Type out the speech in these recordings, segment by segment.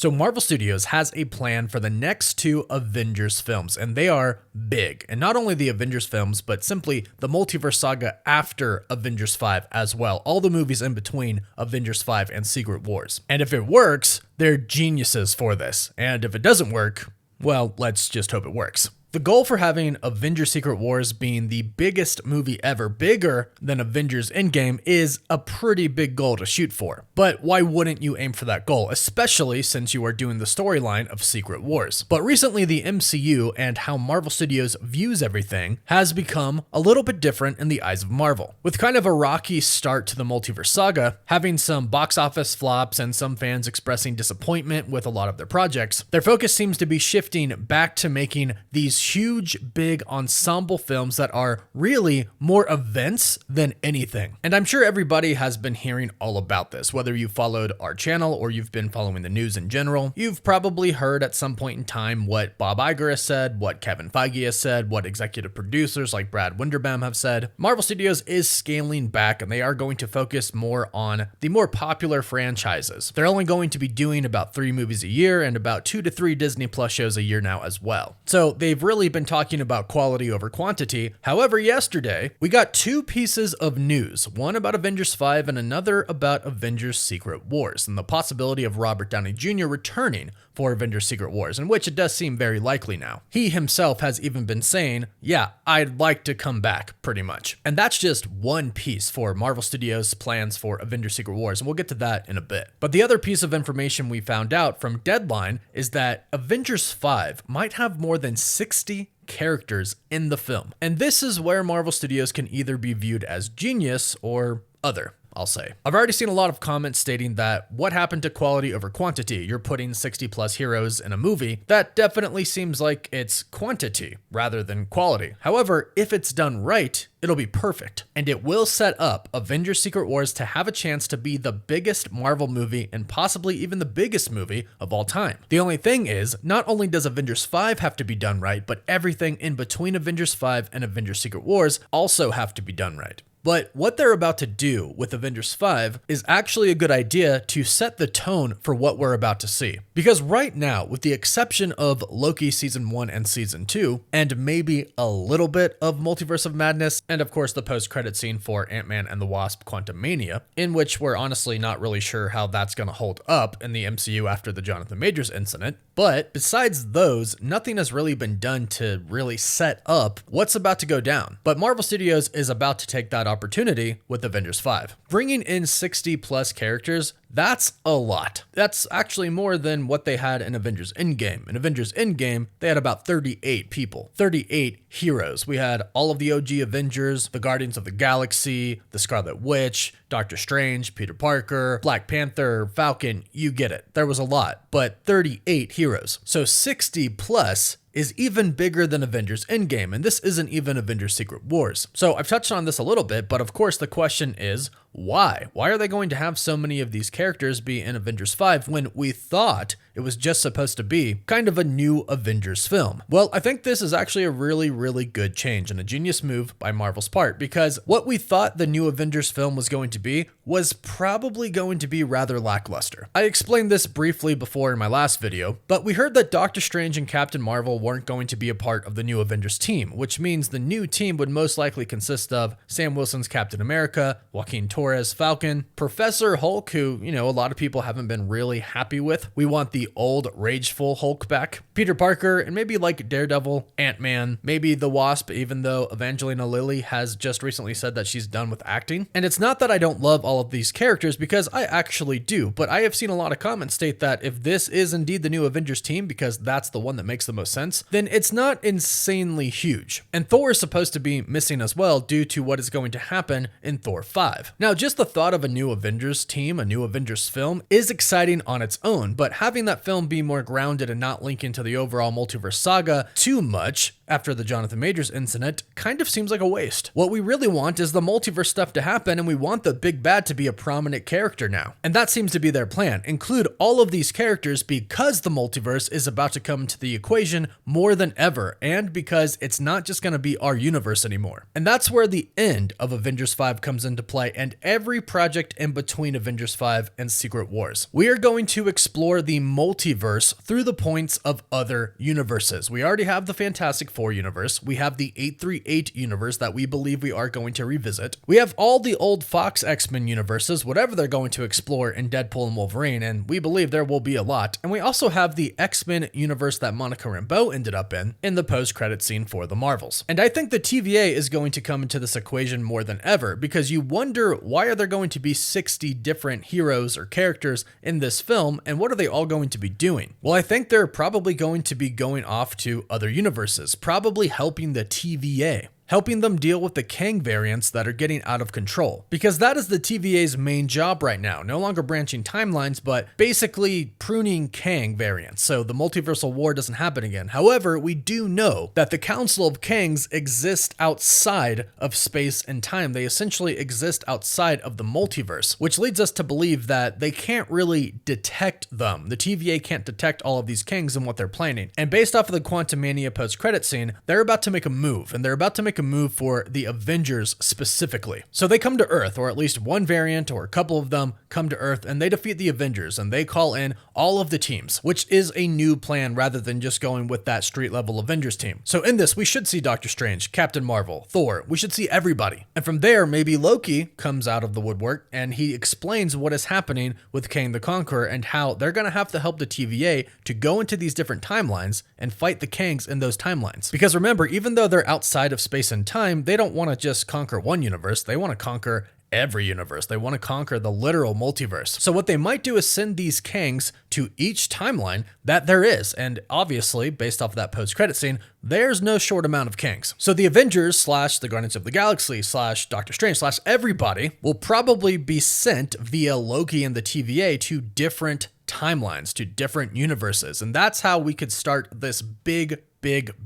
So Marvel Studios has a plan for the next two Avengers films, and they are big. And not only the Avengers films, but simply the multiverse saga after Avengers 5 as well. All the movies in between Avengers 5 and Secret Wars. And if it works, they're geniuses for this. And if it doesn't work, well, let's just hope it works. The goal for having Avengers Secret Wars being the biggest movie ever, bigger than Avengers Endgame, is a pretty big goal to shoot for. But why wouldn't you aim for that goal, especially since you are doing the storyline of Secret Wars? But recently the MCU and how Marvel Studios views everything has become a little bit different in the eyes of Marvel. With kind of a rocky start to the multiverse saga, having some box office flops and some fans expressing disappointment with a lot of their projects, their focus seems to be shifting back to making these huge, big ensemble films that are really more events than anything. And I'm sure everybody has been hearing all about this. Whether you followed our channel or you've been following the news in general, you've probably heard at some point in time what Bob Iger has said, what Kevin Feige has said, what executive producers like Brad Winderbaum have said. Marvel Studios is scaling back and they are going to focus more on the more popular franchises. They're only going to be doing about 3 movies a year and about 2 to 3 Disney Plus shows a year now as well. So they've really been talking about quality over quantity. However, yesterday we got 2 pieces of news, one about Avengers 5 and another about Avengers Secret Wars and the possibility of Robert Downey Jr. returning for Avengers Secret Wars, in which it does seem very likely now. He himself has even been saying, yeah, I'd like to come back, pretty much. And that's just one piece for Marvel Studios' plans for Avengers Secret Wars, and we'll get to that in a bit. But the other piece of information we found out from Deadline is that Avengers 5 might have more than 60 characters in the film. And this is where Marvel Studios can either be viewed as genius or other, I'll say. I've already seen a lot of comments stating that what happened to quality over quantity? You're putting 60 plus heroes in a movie. That definitely seems like it's quantity rather than quality. However, if it's done right, it'll be perfect. And it will set up Avengers Secret Wars to have a chance to be the biggest Marvel movie and possibly even the biggest movie of all time. The only thing is, not only does Avengers 5 have to be done right, but everything in between Avengers 5 and Avengers Secret Wars also have to be done right. But what they're about to do with Avengers 5 is actually a good idea to set the tone for what we're about to see. Because right now, with the exception of Loki Season 1 and Season 2, and maybe a little bit of Multiverse of Madness, and of course the post-credit scene for Ant-Man and the Wasp: Quantumania, in which we're honestly not really sure how that's going to hold up in the MCU after the Jonathan Majors incident. But besides those, nothing has really been done to really set up what's about to go down. But Marvel Studios is about to take that opportunity with Avengers 5. Bringing in 60 plus characters, that's a lot. That's actually more than what they had in Avengers Endgame. In Avengers Endgame, they had about 38 people, 38 heroes. We had all of the OG Avengers, the Guardians of the Galaxy, the Scarlet Witch, Doctor Strange, Peter Parker, Black Panther, Falcon, you get it. There was a lot, but 38 heroes. So 60 plus is even bigger than Avengers Endgame, and this isn't even Avengers Secret Wars. So I've touched on this a little bit, but of course the question is, why? Why are they going to have so many of these characters be in Avengers 5 when we thought it was just supposed to be kind of a new Avengers film? Well, I think this is actually a really, really good change and a genius move by Marvel's part, because what we thought the new Avengers film was going to be was probably going to be rather lackluster. I explained this briefly before in my last video, but we heard that Doctor Strange and Captain Marvel weren't going to be a part of the new Avengers team, which means the new team would most likely consist of Sam Wilson's Captain America, Joaquin Torres Falcon, Professor Hulk, who, a lot of people haven't been really happy with. We want the old rageful Hulk back, Peter Parker, and maybe like Daredevil, Ant-Man, maybe the Wasp, even though Evangelina Lilly has just recently said that she's done with acting. And it's not that I don't love all of these characters, because I actually do, but I have seen a lot of comments state that if this is indeed the new Avengers team, because that's the one that makes the most sense, then it's not insanely huge. And Thor is supposed to be missing as well due to what is going to happen in Thor 5. Now, just the thought of a new Avengers team, a new Avengers film, is exciting on its own, but having that film be more grounded and not link into the overall multiverse saga too much after the Jonathan Majors incident kind of seems like a waste. What we really want is the multiverse stuff to happen, and we want the big bad to be a prominent character now. And that seems to be their plan. Include all of these characters because the multiverse is about to come to the equation more than ever, and because it's not just going to be our universe anymore. And that's where the end of Avengers 5 comes into play, and every project in between Avengers 5 and Secret Wars. We are going to explore the multiverse through the points of other universes. We already have the Fantastic Four universe. We have the 838 universe that we believe we are going to revisit. We have all the old Fox X-Men universes, whatever they're going to explore in Deadpool and Wolverine, and we believe there will be a lot. And we also have the X-Men universe that Monica Rambeau ended up in the post-credit scene for the Marvels. And I think the TVA is going to come into this equation more than ever, because you wonder, why are there going to be 60 different heroes or characters in this film, and what are they all going to be doing? Well, I think they're probably going to be going off to other universes, probably helping the TVA, helping them deal with the Kang variants that are getting out of control. Because that is the TVA's main job right now, no longer branching timelines, but basically pruning Kang variants, so the multiversal war doesn't happen again. However, we do know that the Council of Kangs exist outside of space and time. They essentially exist outside of the multiverse, which leads us to believe that they can't really detect them. The TVA can't detect all of these Kangs and what they're planning. And based off of the Quantumania post-credit scene, they're about to make a move, and they're about to make a move for the Avengers specifically. So they come to Earth, or at least one variant or a couple of them come to Earth, and they defeat the Avengers, and they call in all of the teams, which is a new plan rather than just going with that street level Avengers team. So in this, we should see Doctor Strange, Captain Marvel, Thor, we should see everybody. And from there, maybe Loki comes out of the woodwork and he explains what is happening with Kang the Conqueror and how they're going to have to help the TVA to go into these different timelines and fight the Kangs in those timelines. Because remember, even though they're outside of space and time, they don't want to just conquer one universe, they want to conquer every universe. They want to conquer the literal multiverse. So what they might do is send these Kangs to each timeline that there is. And obviously, based off of that post-credit scene, there's no short amount of Kangs. So the Avengers / the Guardians of the Galaxy / Doctor Strange / everybody will probably be sent via Loki and the TVA to different timelines, to different universes. And that's how we could start this big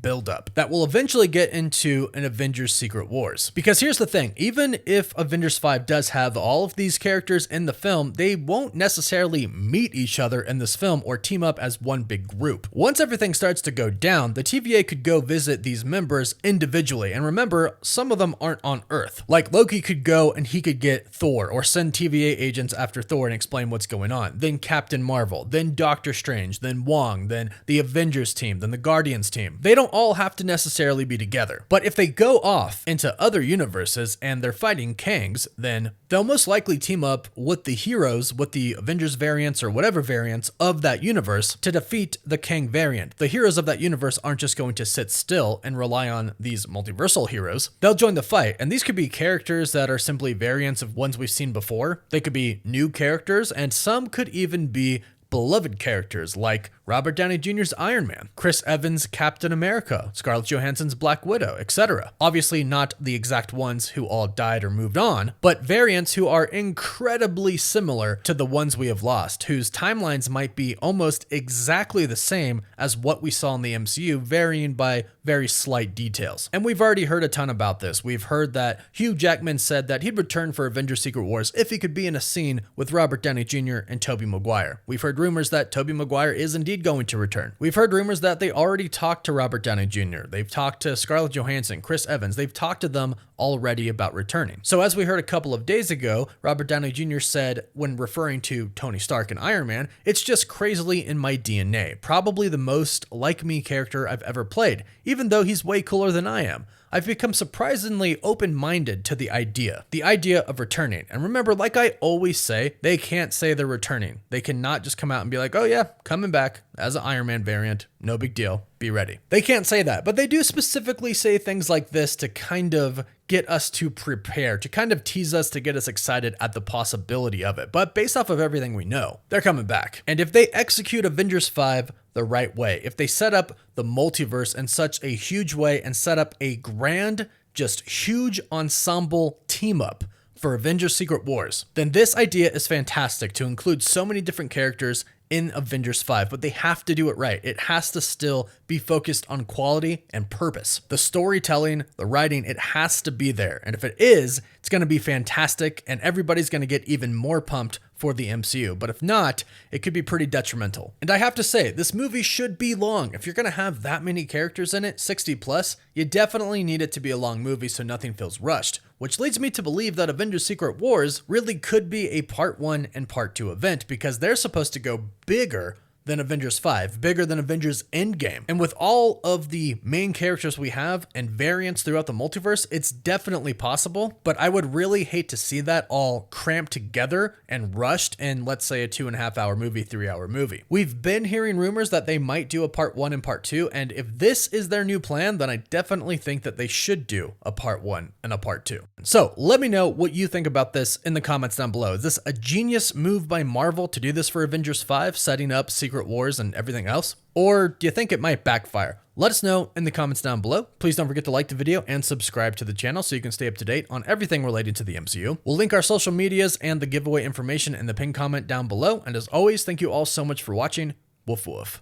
buildup that will eventually get into an Avengers Secret Wars. Because here's the thing, even if Avengers 5 does have all of these characters in the film, they won't necessarily meet each other in this film or team up as one big group. Once everything starts to go down, the TVA could go visit these members individually. And remember, some of them aren't on Earth. Like Loki could go and he could get Thor or send TVA agents after Thor and explain what's going on. Then Captain Marvel, then Doctor Strange, then Wong, then the Avengers team, then the Guardians team. They don't all have to necessarily be together. But if they go off into other universes and they're fighting Kangs, then they'll most likely team up with the heroes, with the Avengers variants or whatever variants of that universe to defeat the Kang variant. The heroes of that universe aren't just going to sit still and rely on these multiversal heroes. They'll join the fight, and these could be characters that are simply variants of ones we've seen before. They could be new characters, and some could even be beloved characters like Robert Downey Jr.'s Iron Man, Chris Evans' Captain America, Scarlett Johansson's Black Widow, etc. Obviously not the exact ones who all died or moved on, but variants who are incredibly similar to the ones we have lost, whose timelines might be almost exactly the same as what we saw in the MCU, varying by very slight details. And we've already heard a ton about this. We've heard that Hugh Jackman said that he'd return for Avengers Secret Wars if he could be in a scene with Robert Downey Jr. and Tobey Maguire. We've heard rumors that Tobey Maguire is indeed going to return. We've heard rumors that they already talked to Robert Downey Jr. They've talked to Scarlett Johansson, Chris Evans. They've talked to them already about returning. So as we heard a couple of days ago, Robert Downey Jr. said when referring to Tony Stark and Iron Man, "It's just crazily in my DNA. Probably the most like me character I've ever played, even though he's way cooler than I am. I've become surprisingly open-minded to the idea of returning." And remember, like I always say, they can't say they're returning. They cannot just come out and be like, "Oh yeah, coming back as an Iron Man variant, no big deal, be ready." They can't say that, but they do specifically say things like this to kind of get us to prepare, to kind of tease us, to get us excited at the possibility of it. But based off of everything we know, they're coming back. And if they execute Avengers 5 the right way, if they set up the multiverse in such a huge way and set up a grand, just huge ensemble team up for Avengers Secret Wars, then this idea is fantastic to include so many different characters in Avengers 5, but they have to do it right. It has to still be focused on quality and purpose. The storytelling, the writing, it has to be there. And if it is, it's going to be fantastic, and everybody's going to get even more pumped for the MCU, but if not, it could be pretty detrimental. And I have to say, this movie should be long. If you're gonna have that many characters in it, 60 plus, you definitely need it to be a long movie so nothing feels rushed. Which leads me to believe that Avengers Secret Wars really could be a part 1 and part 2 event, because they're supposed to go bigger than Avengers 5, bigger than Avengers Endgame. And with all of the main characters we have and variants throughout the multiverse, it's definitely possible, but I would really hate to see that all cramped together and rushed in, let's say, a 2.5 hour movie, 3 hour movie. We've been hearing rumors that they might do a part 1 and part 2, and if this is their new plan, then I definitely think that they should do a part 1 and a part 2. So let me know what you think about this in the comments down below. Is this a genius move by Marvel to do this for Avengers 5, setting up Secret Wars and everything else? Or do you think it might backfire? Let us know in the comments down below. Please don't forget to like the video and subscribe to the channel so you can stay up to date on everything related to the MCU. We'll link our social medias and the giveaway information in the pinned comment down below. And as always, thank you all so much for watching. Woof woof.